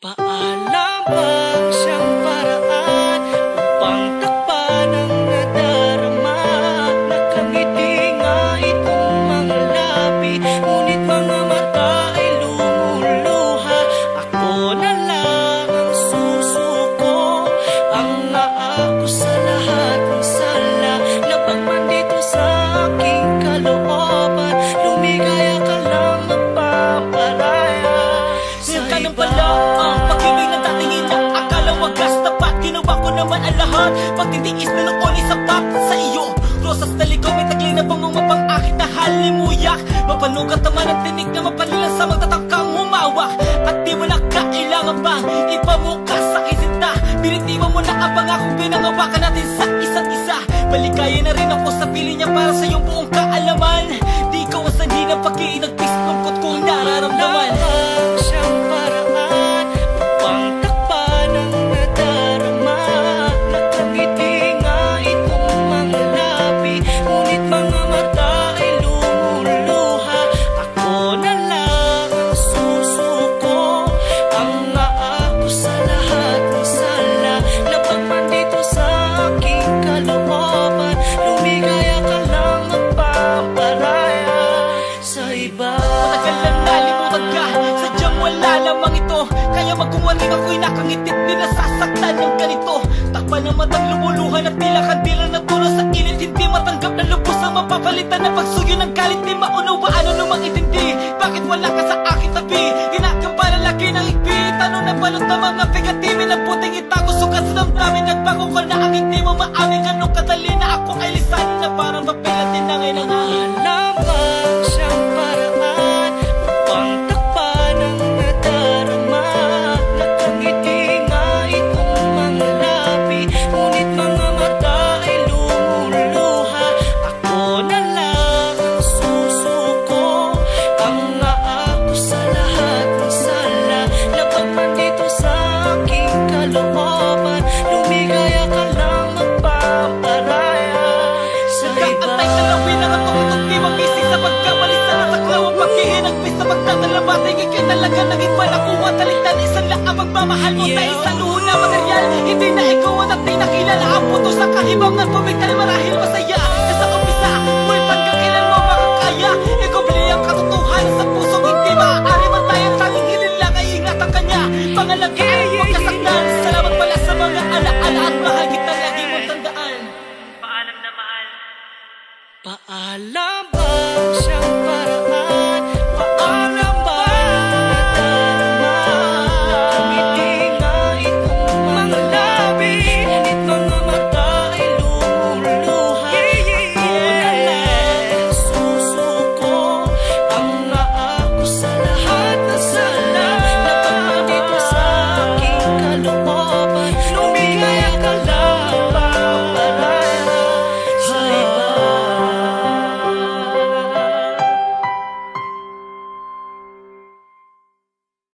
Paalam bang siyang paraan upang takpan ang nadarama? Nakangiti nga itong mga labi, ngunit mga mata ay lumuluha. Ako na lang ang susuko, ang naako sa lahat ng sala. Napagman dito sa aking kalooban, lumigaya ka lang magpaparaya sa iba. Naman ang lahat, pagtitiis na ng oli sapat sa iyo. Rosas na ligaw, may taglay na pangungapang akit na halimuyak. Mapanugat naman ang tinig na mapanilang sa magtatangkang humawak. At di mo na kailangan bang ipamukas sa kisinta. Binitiwan mo na ang pangakong pinangawakan natin sa isa't isa. Maligaya na rin ako sa piling niya para sa iyong buong kaalaman. Di ikaw ang sanhi ng pag-iinagpis, lungkot kong nararamdaman. Kaya magkumaling ako'y nakangitit, di nasasaktan ng ganito. Takpan ng matang lumuluhan at tila kandila na tulong sa init. Hindi matanggap na lubos ang mapapalitan ng pagsuyo ng galit. Di maunawaan ano namang itindi, bakit wala ka sa aking tabi? Ginagambala laki ng igpit, tanong na balot ng mga pigatimin na puting itago sukat sa damdamin. Nagbago ko na ang hindi mo maaming ganong kadali na ako ay lisanin na parang mapilatin na ngayon ang hangin. Lamang siyang paraan upang takpan ang nadarama. Nakangiti nga itong mga labi, ngunit mga mata ay lumuluha. Ako na lang ang susuko, ang naako sa lahat ng sala. Napagman dito sa aking kalooban, lumigaya ka lang magpaparaya sa iba. Kaantay na lawin ang atong di magising sa pagkabalis sa nasaklaw ang paghihinagpis sa pagdadalabating. Ikay talaga naging panakuha, talikdan isang lang ang magmamahal mo tayo sa luho na material. Hindi na ikaw at at nakilala ang puto sa kahibangan. Pumigtal marahil masaya na sa umpisa, mo'y pagkakilan mo makakaya. Ikaw bili ang katotohanan sa pusong hindi maaari matayang. Tanging hilin lang ay ingatan kanya, pangalagaan, huwag kasaktan. Salamat pala sa mga alaala at mahal kita lagi mong tandaan. Paalam na mahal. Paalam